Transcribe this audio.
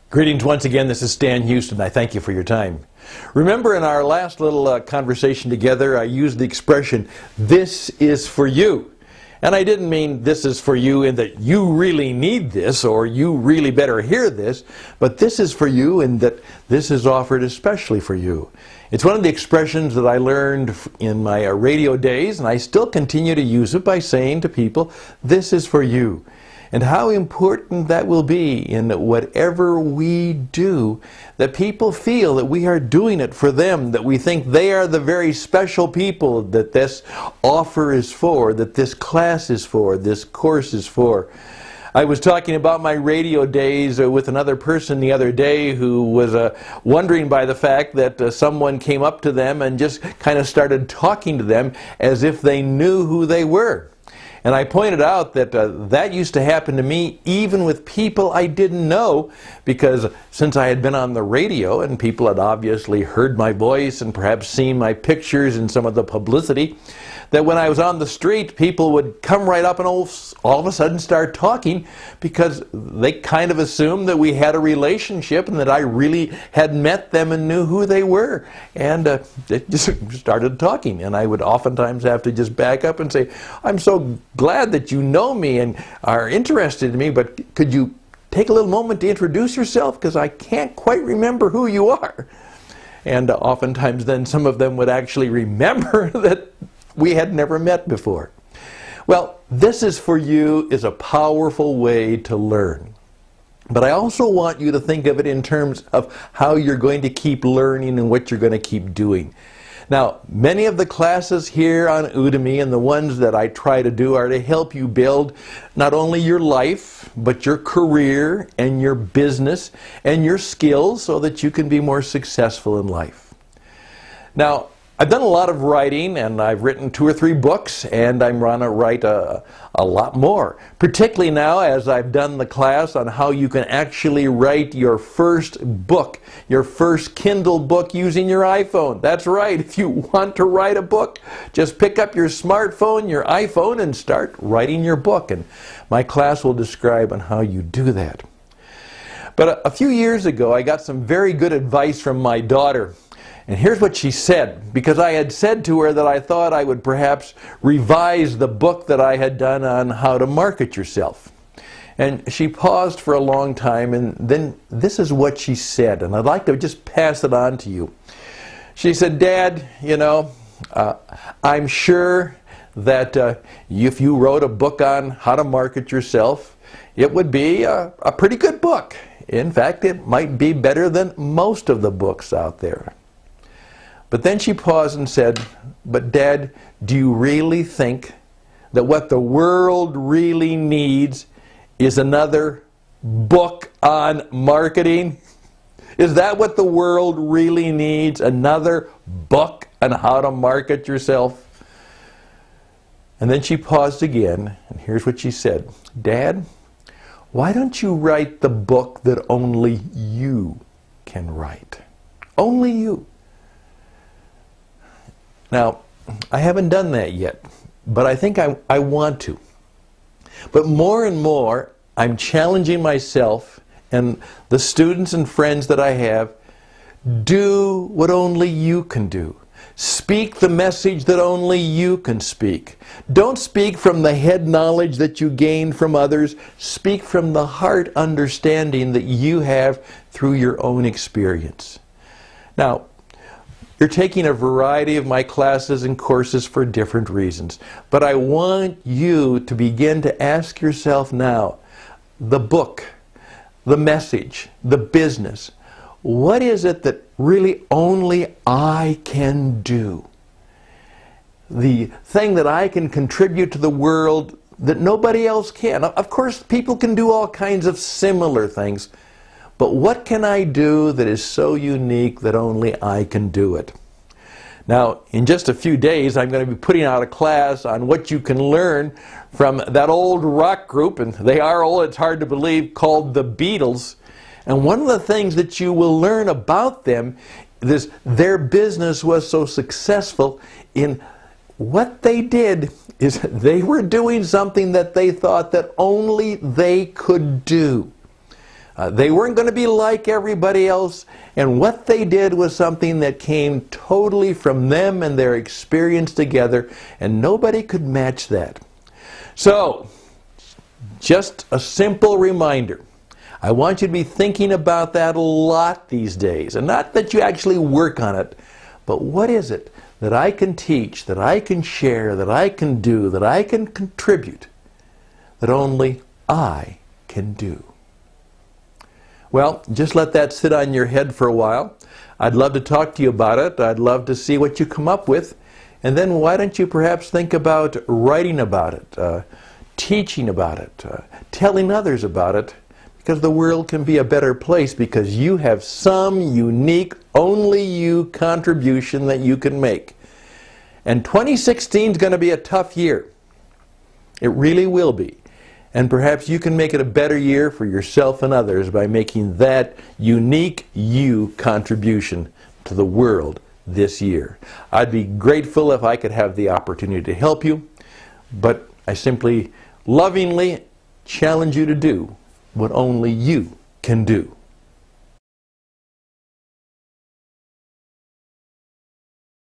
Greetings once again. This is Stan Houston. I thank you for your time. Remember in our last little conversation together, I used the expression, "This is for you." And I didn't mean this is for you in that you really need this or you really better hear this, but this is for you in that this is offered especially for you. It's one of the expressions that I learned in my radio days, and I still continue to use it by saying to people, this is for you. And how important that will be in whatever we do, that people feel that we are doing it for them, that we think they are the very special people that this offer is for, that this class is for, this course is for. I was talking about my radio days with another person the other day who was wondering by the fact that someone came up to them and just kind of started talking to them as if they knew who they were. And I pointed out that that used to happen to me even with people I didn't know, because since I had been on the radio and people had obviously heard my voice and perhaps seen my pictures in some of the publicity, that when I was on the street, people would come right up and all of a sudden start talking because they kind of assumed that we had a relationship and that I really had met them and knew who they were. And they just started talking. And I would oftentimes have to just back up and say, I'm so glad that you know me and are interested in me, but could you take a little moment to introduce yourself, because I can't quite remember who you are. And oftentimes then some of them would actually remember that we had never met before. Well, this is for you is a powerful way to learn. But I also want you to think of it in terms of how you're going to keep learning and what you're going to keep doing. Now, many of the classes here on Udemy and the ones that I try to do are to help you build not only your life, but your career and your business and your skills so that you can be more successful in life. Now, I've done a lot of writing, and I've written 2 or 3 books, and I'm going to write a lot more. Particularly now as I've done the class on how you can actually write your first book, your first Kindle book using your iPhone. That's right, if you want to write a book, just pick up your smartphone, your iPhone, and start writing your book. And my class will describe on how you do that. But a few years ago, I got some very good advice from my daughter. And here's what she said, because I had said to her that I thought I would perhaps revise the book that I had done on how to market yourself. And she paused for a long time, and then this is what she said, and I'd like to just pass it on to you. She said, Dad, you know, I'm sure that if you wrote a book on how to market yourself, it would be a pretty good book. In fact, it might be better than most of the books out there. But then she paused and said, but Dad, do you really think that what the world really needs is another book on marketing? Is that what the world really needs? Another book on how to market yourself? And then she paused again, and here's what she said. Dad, why don't you write the book that only you can write? Only you. Now, I haven't done that yet, but I think I want to. But more and more, I'm challenging myself and the students and friends that I have, do what only you can do. Speak the message that only you can speak. Don't speak from the head knowledge that you gain from others. Speak from the heart understanding that you have through your own experience. Now, you're taking a variety of my classes and courses for different reasons. But I want you to begin to ask yourself now, the book, the message, the business, what is it that really only I can do? The thing that I can contribute to the world that nobody else can. Of course, people can do all kinds of similar things. But what can I do that is so unique that only I can do it? Now, in just a few days, I'm going to be putting out a class on what you can learn from that old rock group, and they are old, it's hard to believe, called the Beatles. And one of the things that you will learn about them is their business was so successful in what they did is they were doing something that they thought that only they could do. They weren't going to be like everybody else, and what they did was something that came totally from them and their experience together, and nobody could match that. So, just a simple reminder. I want you to be thinking about that a lot these days, and not that you actually work on it, but what is it that I can teach, that I can share, that I can do, that I can contribute, that only I can do? Well, just let that sit on your head for a while. I'd love to talk to you about it. I'd love to see what you come up with. And then why don't you perhaps think about writing about it, teaching about it, telling others about it, because the world can be a better place because you have some unique, only you contribution that you can make. And 2016 is going to be a tough year. It really will be. And perhaps you can make it a better year for yourself and others by making that unique you contribution to the world this year. I'd be grateful if I could have the opportunity to help you, but I simply lovingly challenge you to do what only you can do.